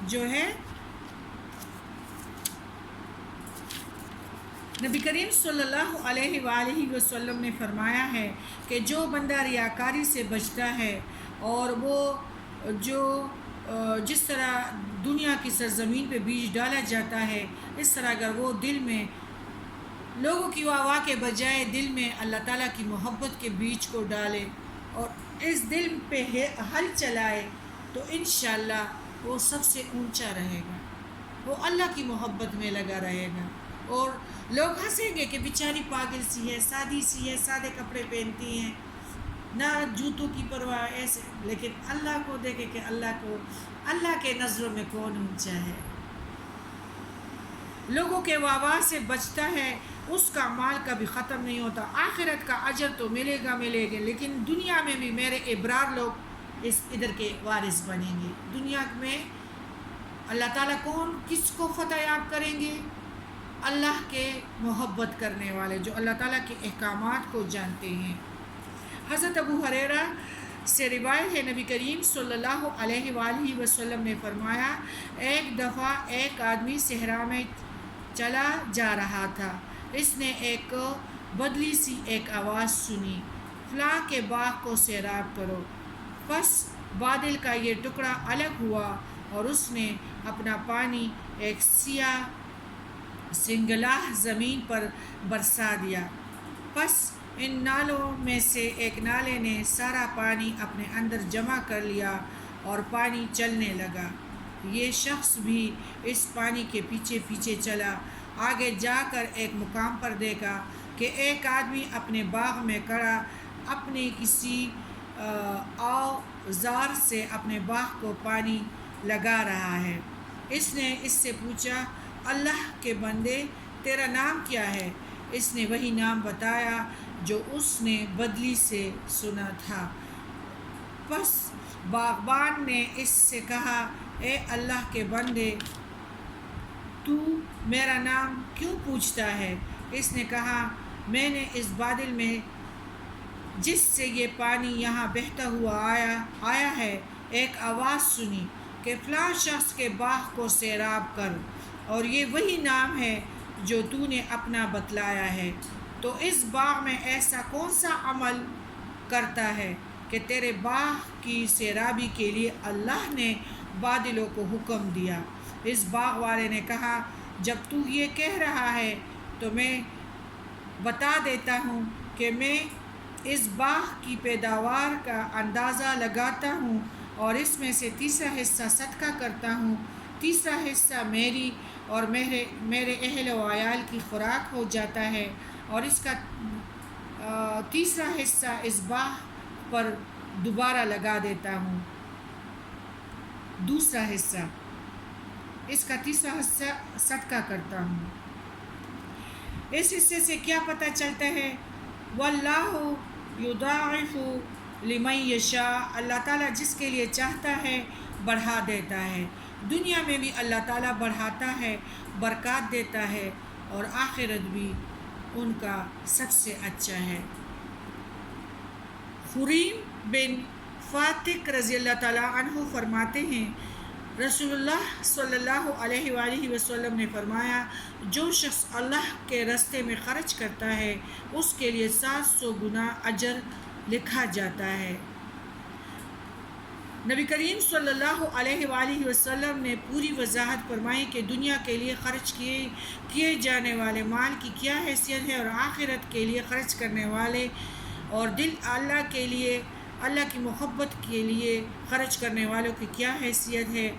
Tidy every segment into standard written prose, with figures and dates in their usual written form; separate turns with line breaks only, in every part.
جو ہے نبی کریم صلی اللہ علیہ وآلہ وسلم نے فرمایا ہے کہ جو بندہ ریاکاری سے بچتا ہے اور وہ جس طرح دنیا کی سرزمین پہ بیج ڈالا جاتا ہے، اس طرح اگر وہ دل میں لوگوں کی واہ کے بجائے دل میں اللہ تعالیٰ کی محبت کے بیج کو ڈالے اور اس دل پہ ہل چلائے تو انشاءاللہ وہ سب سے اونچا رہے گا، وہ اللہ کی محبت میں لگا رہے گا، اور لوگ ہنسیں گے کہ بیچاری پاگل سی ہے، سادی سی ہے، سادے کپڑے پہنتی ہیں، نہ جوتوں کی پرواہ، ایسے. لیکن اللہ کو دیکھے کہ اللہ کے نظروں میں کون اونچا ہے. لوگوں کے واہ سے بچتا ہے، اس کا مال کبھی ختم نہیں ہوتا، آخرت کا اجر تو ملے گا، لیکن دنیا میں بھی میرے ابرار لوگ ادھر کے وارث بنیں گے. دنیا میں اللہ تعالیٰ کس کو فتح یاب کریں گے؟ اللہ کے محبت کرنے والے، جو اللہ تعالیٰ کے احکامات کو جانتے ہیں. حضرت ابو ہریرہ سے روایت ہے، نبی کریم صلی اللہ علیہ وآلہ وسلم نے فرمایا، ایک دفعہ ایک آدمی صحرا میں چلا جا رہا تھا. اس نے ایک بدلی سی ایک آواز سنی، فلاں کے باغ کو سیراب کرو. پس بادل کا یہ ٹکڑا الگ ہوا اور اس نے اپنا پانی ایک سیاہ سنگلاہ زمین پر برسا دیا. پس ان نالوں میں سے ایک نالے نے سارا پانی اپنے اندر جمع کر لیا اور پانی چلنے لگا. یہ شخص بھی اس پانی کے پیچھے پیچھے چلا. آگے جا کر ایک مقام پر دیکھا کہ ایک آدمی اپنے باغ میں کھڑا اپنے کسی اوزار سے اپنے باغ کو پانی لگا رہا ہے. اس نے اس سے پوچھا، اللہ کے بندے، تیرا نام کیا ہے؟ اس نے وہی نام بتایا جو اس نے بدلی سے سنا تھا. پس باغبان نے اس سے کہا، اے اللہ کے بندے، تو میرا نام کیوں پوچھتا ہے؟ اس نے کہا، میں نے اس بادل میں جس سے یہ پانی یہاں بہتا ہوا آیا ہے ایک آواز سنی کہ فلاں شخص کے باغ کو سیراب کر، اور یہ وہی نام ہے جو تو نے اپنا بتلایا ہے. تو اس باغ میں ایسا کون سا عمل کرتا ہے کہ تیرے باغ کی سیرابی کے لیے اللہ نے بادلوں کو حکم دیا؟ اس باغ والے نے کہا، جب تو یہ کہہ رہا ہے تو میں بتا دیتا ہوں کہ میں اس باغ کی پیداوار کا اندازہ لگاتا ہوں اور اس میں سے تیسرا حصہ صدقہ کرتا ہوں، تیسرا حصہ میری اور میرے اہل و عیال کی خوراک ہو جاتا ہے، اور اس کا تیسرا حصہ اس باغ پر دوبارہ لگا دیتا ہوں. دوسرا حصہ اس کا تیسرا حصہ صدقہ کرتا ہوں. اس حصے سے کیا پتہ چلتا ہے؟ واللہ یضاعف لمن یشاء، اللہ تعالیٰ جس کے لیے چاہتا ہے بڑھا دیتا ہے. دنیا میں بھی اللہ تعالیٰ بڑھاتا ہے، برکات دیتا ہے، اور آخرت بھی ان کا سب سے اچھا ہے. خریم بن فاتق رضی اللہ تعالیٰ عنہ فرماتے ہیں، رسول اللہ صلی اللہ علیہ وآلہ وسلم نے فرمایا، جو شخص اللہ کے راستے میں خرچ کرتا ہے اس کے لیے 700 گنا اجر لکھا جاتا ہے. نبی کریم صلی اللہ علیہ وآلہ وسلم نے پوری وضاحت فرمائی کہ دنیا کے لیے خرچ کیے جانے والے مال کی کیا حیثیت ہے، اور آخرت کے لیے خرچ کرنے والے اور دل اللہ کی محبت کے لیے خرچ کرنے والوں کی کیا حیثیت ہے.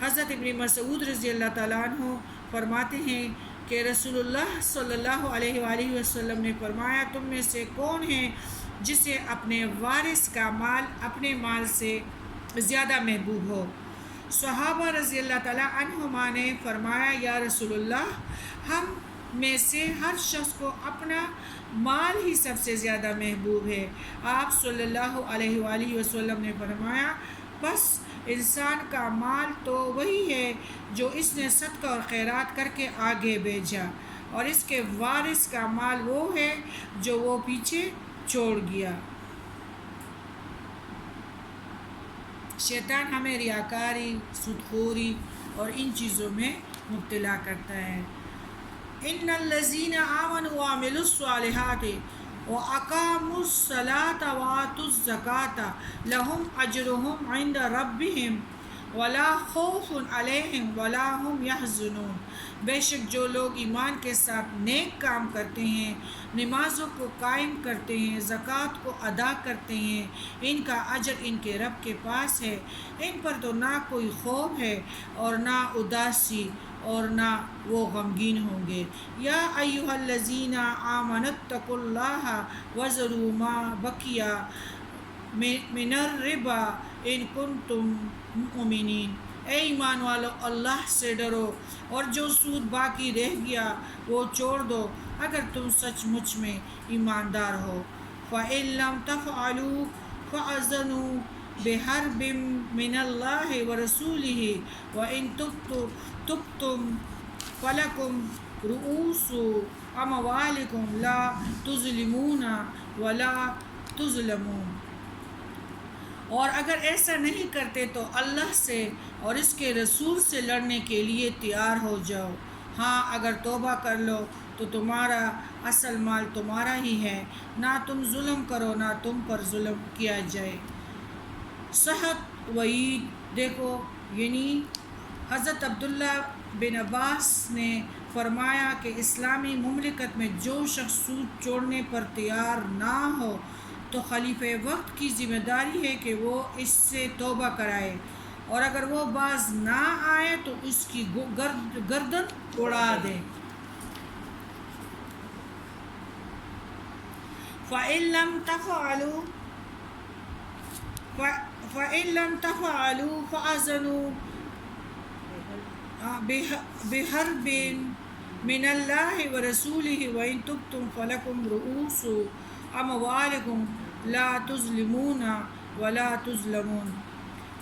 حضرت ابن مسعود رضی اللہ تعالیٰ عنہ فرماتے ہیں کہ رسول اللہ صلی اللہ علیہ وآلہ وسلم نے فرمایا، تم میں سے کون ہے جسے اپنے وارث کا مال اپنے مال سے زیادہ محبوب ہو؟ صحابہ رضی اللہ تعالیٰ عنہما نے فرمایا، یا رسول اللہ، ہم میں سے ہر شخص کو اپنا مال ہی سب سے زیادہ محبوب ہے. آپ صلی اللہ علیہ وآلہ وسلم نے فرمایا، بس انسان کا مال تو وہی ہے جو اس نے صدقہ اور خیرات کر کے آگے بھیجا، اور اس کے وارث کا مال وہ ہے جو وہ پیچھے چھوڑ گیا. شیطان ہمیں ریاکاری، سود خوری اور ان چیزوں میں مبتلا کرتا ہے۔ ان الذین آمنوا وعملوا الصالحات واقاموا الصلاة وآتوا الزکاة لهم اجرهم عند ربهم ولا خوف علیہم ولا هم يحزنون۔ بے شک جو لوگ ایمان کے ساتھ نیک کام کرتے ہیں، نمازوں کو قائم کرتے ہیں، زکوٰۃ کو ادا کرتے ہیں، ان کا اجر ان کے رب کے پاس ہے، ان پر تو نہ کوئی خوف ہے اور نہ اداسی اور نہ وہ غمگین ہوں گے۔ یا ایھا الذین آمنوا اتقوا اللہ وذروا ما بقی من الربا ان کنتم مؤمنین۔ اے ایمان والو، اللہ سے ڈرو اور جو سود باقی رہ گیا وہ چھوڑ دو اگر تم سچ مچ میں ایماندار ہو۔ فَإِن لَّمْ تَفْعَلُوا فَأَذَنُوا بِحَرْبٍ مِّنَ اللَّهِ وَرَسُولِهِ وَإِن تُبْتُمْ فَلَكُمْ رُءُوسُ أَمْوَالِكُمْ لَا تُظْلِمُونَ وَلَا تُظْلَمُونَ۔ اور اگر ایسا نہیں کرتے تو اللہ سے اور اس کے رسول سے لڑنے کے لیے تیار ہو جاؤ۔ ہاں اگر توبہ کر لو تو تمہارا اصل مال تمہارا ہی ہے، نہ تم ظلم کرو نہ تم پر ظلم کیا جائے۔ صحت وعید دیکھو، یعنی حضرت عبداللہ بن عباس نے فرمایا کہ اسلامی مملکت میں جو شخص سود چھوڑنے پر تیار نہ ہو تو خلیفہ وقت کی ذمہ داری ہے کہ وہ اس سے توبہ کرائے، اور اگر وہ باز نہ آئے تو اس کی گردن اڑا دے۔ فَإِن لَّمْ تَفْعَلُوا فَأَذِنُوا بِحَرْبٍ مِّنَ اللَّهِ وَرَسُولِهِ وَإِن تُبْتُمْ فَلَكُمْ رُءُوسُ أَمْوَالِكُمْ لَا تُظْلِمُونَ وَلَا تُظْلَمُونَ۔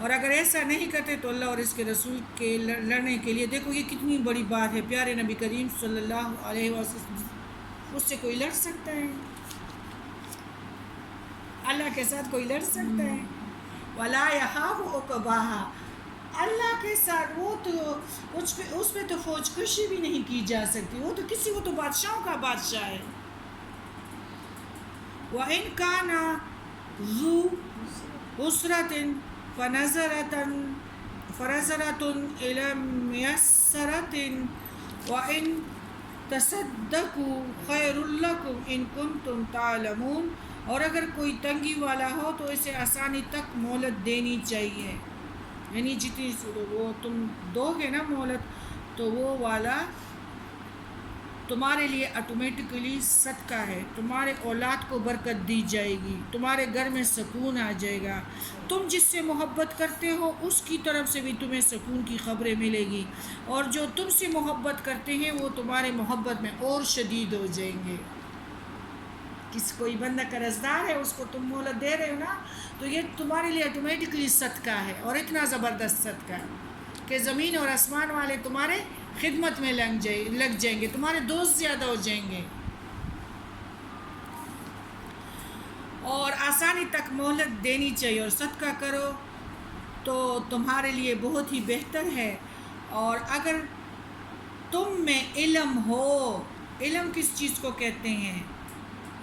اور اگر ایسا نہیں کرتے تو اللہ اور اس کے رسول کے لڑنے کے لیے، دیکھو یہ کتنی بڑی بات ہے، پیارے نبی کریم صلی اللہ علیہ وسلم، اس سے کوئی لڑ سکتا ہے؟ اللہ کے ساتھ کوئی لڑ سکتا ہے؟ وَلَا يَخَافُ عُقْبَاهَا، اللہ کے ساتھ وہ تو اس پہ تو فوج کشی بھی نہیں کی جا سکتی، وہ تو بادشاہوں کا بادشاہ ہے۔ وَإِن كَانَ ذُو عُسْرَةٍ فَنَظَرَةٌ إِلَىٰ مَيْسَرَةٍ وَإِن تَصَدَّقُوا خَيْرٌ لَّكُمْ إِن كُنتُمْ تَعْلَمُونَ۔ اور اگر کوئی تنگی والا ہو تو اسے آسانی تک مہلت دینی چاہیے، یعنی جتنی وہ تم دو گے نا مہلت تو وہ والا تمہارے لیے آٹومیٹکلی صدقہ ہے، تمہارے اولاد کو برکت دی جائے گی، تمہارے گھر میں سکون آ جائے گا، تم جس سے محبت کرتے ہو اس کی طرف سے بھی تمہیں سکون کی خبریں ملے گی، اور جو تم سے محبت کرتے ہیں وہ تمہارے محبت میں اور شدید ہو جائیں گے۔ کوئی بندہ قرض دار ہے، اس کو تم مہلت دے رہے ہو نا، تو یہ تمہارے لیے آٹومیٹکلی صدقہ ہے، اور اتنا زبردست صدقہ کہ زمین اور آسمان والے تمہارے خدمت میں لگ جائیں گے، تمہارے دوست زیادہ ہو جائیں گے، اور آسانی تک مہلت دینی چاہیے، اور صدقہ کرو تو تمہارے لیے بہت ہی بہتر ہے۔ اور اگر تم میں علم ہو، علم کس چیز کو کہتے ہیں؟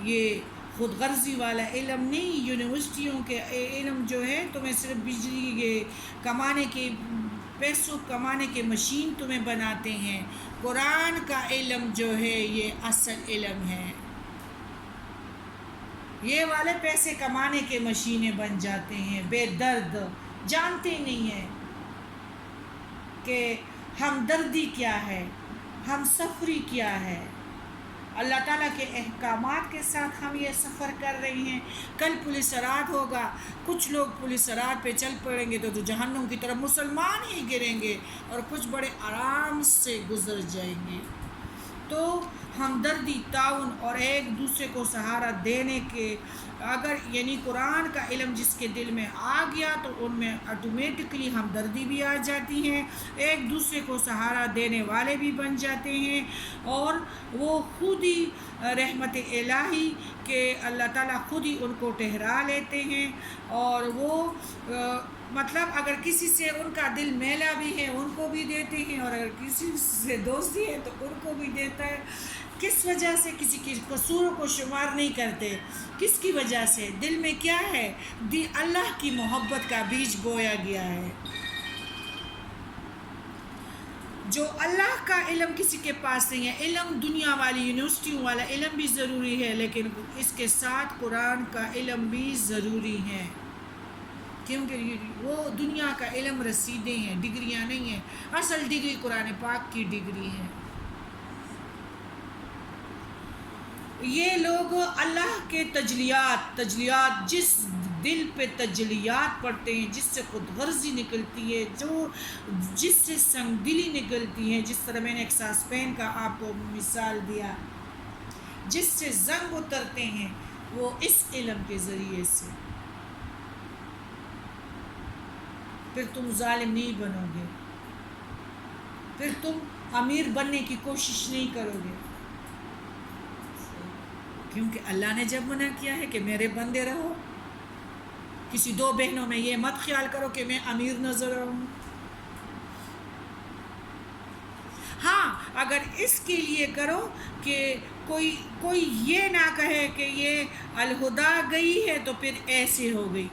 یہ خود غرضی والا علم نہیں، یونیورسٹیوں کے علم جو ہے تمہیں صرف بجلی کمانے کے، پیسوں کمانے کے مشین تمہیں بناتے ہیں۔ قرآن کا علم جو ہے یہ اصل علم ہے، یہ والے پیسے کمانے کے مشینیں بن جاتے ہیں، بے درد، جانتے نہیں ہیں کہ ہمدردی کیا ہے، ہم سفری کیا ہے۔ اللہ تعالیٰ کے احکامات کے ساتھ ہم یہ سفر کر رہے ہیں۔ کل پولیس رات ہوگا، کچھ لوگ پولیس رات پہ چل پڑیں گے تو جہنم کی طرف مسلمان ہی گریں گے، اور کچھ بڑے آرام سے گزر جائیں گے۔ تو ہمدردی، تعاون اور ایک دوسرے کو سہارا دینے کے، اگر یعنی قرآن کا علم جس کے دل میں آ گیا تو ان میں آٹومیٹکلی ہمدردی بھی آ جاتی ہے، ایک دوسرے کو سہارا دینے والے بھی بن جاتے ہیں، اور وہ خود ہی رحمت الہی کہ اللہ تعالیٰ خود ہی ان کو ٹھہرا لیتے ہیں، اور وہ مطلب اگر کسی سے ان کا دل میلا بھی ہے ان کو بھی دیتے ہیں، اور اگر کسی سے دوستی ہے تو ان کو بھی دیتا ہے۔ کس وجہ سے؟ کسی کے قصوروں کو شمار نہیں کرتے۔ کس کی وجہ سے؟ دل میں کیا ہے؟ اللہ کی محبت کا بیج بویا گیا ہے۔ جو اللہ کا علم کسی کے پاس نہیں ہے، علم دنیا والی یونیورسٹیوں والا علم بھی ضروری ہے، لیکن اس کے ساتھ قرآن کا علم بھی ضروری ہے، کیونکہ وہ دنیا کا علم رسیدیں ہیں، ڈگریاں نہیں ہیں۔ اصل ڈگری قرآن پاک کی ڈگری ہے۔ یہ لوگ اللہ کے تجلیات جس دل پہ تجلیات پڑھتے ہیں، جس سے خود غرضی نکلتی ہے، جس سے سنگ دلی نکلتی ہے، جس طرح میں نے ایک ساسپین کا آپ کو مثال دیا، جس سے زنگ اترتے ہیں، وہ اس علم کے ذریعے سے۔ پھر تم ظالم نہیں بنو گے، پھر تم امیر بننے کی کوشش نہیں کرو گے، کیونکہ اللہ نے جب منع کیا ہے کہ میرے بندے رہو، کسی دو بہنوں میں یہ مت خیال کرو کہ میں امیر نظر آؤں۔ ہاں، اگر اس کے لیے کرو کہ کوئی یہ نہ کہے کہ یہ الہدا گئی ہے تو پھر ایسے ہو گئی،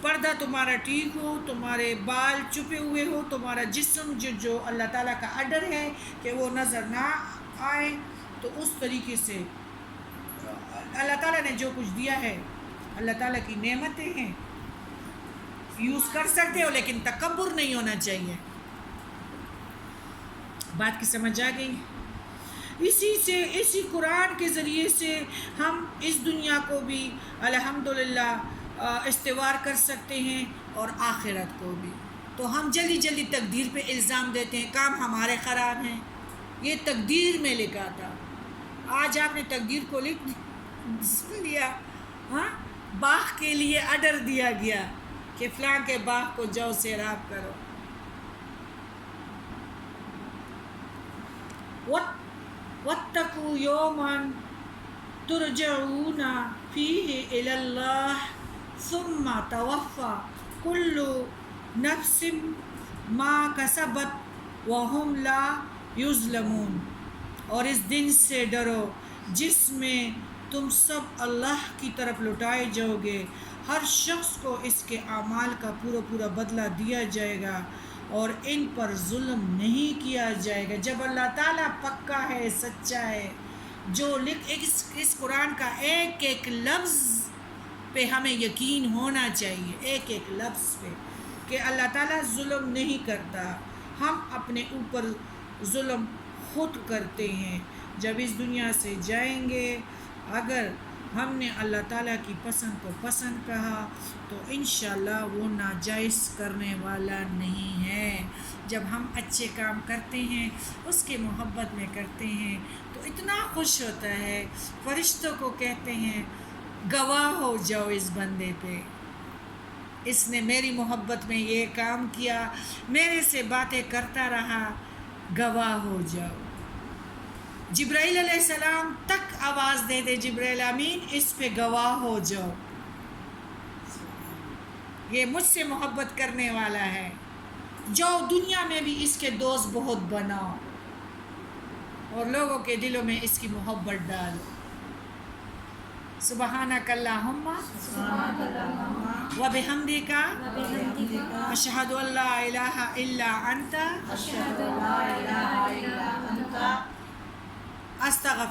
پردہ تمہارا ٹھیک ہو، تمہارے بال چھپے ہوئے ہو، تمہارا جسم جو اللہ تعالیٰ کا آرڈر ہے کہ وہ نظر نہ آئے، تو اس طریقے سے اللہ تعالیٰ نے جو کچھ دیا ہے، اللہ تعالیٰ کی نعمتیں ہیں، یوز کر سکتے ہو، لیکن تکبر نہیں ہونا چاہیے۔ بات کی سمجھ آ گئی؟ اسی قرآن کے ذریعے سے ہم اس دنیا کو بھی الحمدللہ استوار کر سکتے ہیں اور آخرت کو بھی۔ تو ہم جلدی تقدیر پہ الزام دیتے ہیں، کام ہمارے خراب ہیں، یہ تقدیر میں لکھا تھا۔ آج آپ نے تقدیر کو لکھ لیا، ہاں، باغ کے لیے آرڈر دیا گیا کہ فلاں کے باغ کو جاؤ سیراب کرو۔ وَاتَّقُوا يَوْمًا تُرْجَعُونَ فِيهِ إِلَى اللَّهِ ثُمَّ تُوَفَّى كُلُّ نَفْسٍ مَا كَسَبَتْ وَهُمْ لَا يُظْلَمُونَ۔ اور اس دن سے ڈرو جس میں تم سب اللہ کی طرف لوٹائے جاؤ گے، ہر شخص کو اس کے اعمال کا پورا بدلہ دیا جائے گا اور ان پر ظلم نہیں کیا جائے گا۔ جب اللہ تعالیٰ پکا ہے، سچا ہے، جو اس قرآن کا ایک لفظ پہ ہمیں یقین ہونا چاہیے، ایک لفظ پہ، کہ اللہ تعالیٰ ظلم نہیں کرتا، ہم اپنے اوپر ظلم خود کرتے ہیں۔ جب اس دنیا سے جائیں گے، اگر ہم نے اللہ تعالیٰ کی پسند کو پسند کہا تو انشاءاللہ وہ ناجائز کرنے والا نہیں ہے۔ جب ہم اچھے کام کرتے ہیں، اس کے محبت میں کرتے ہیں، تو اتنا خوش ہوتا ہے، فرشتوں کو کہتے ہیں گواہ ہو جاؤ اس بندے پہ، اس نے میری محبت میں یہ کام کیا، میرے سے باتیں کرتا رہا، گواہ ہو جاؤ۔ جبرائیل علیہ السلام تک آواز دے دے، جبرائیل امین اس پہ گواہ ہو جاؤ، یہ مجھ سے محبت کرنے والا ہے، جاؤ دنیا میں بھی اس کے دوست بہت بناؤ اور لوگوں کے دلوں میں اس کی محبت ڈالو۔ سبحانک اللہم و بحمدک اشہد ان لا الہ الا انت استغفرک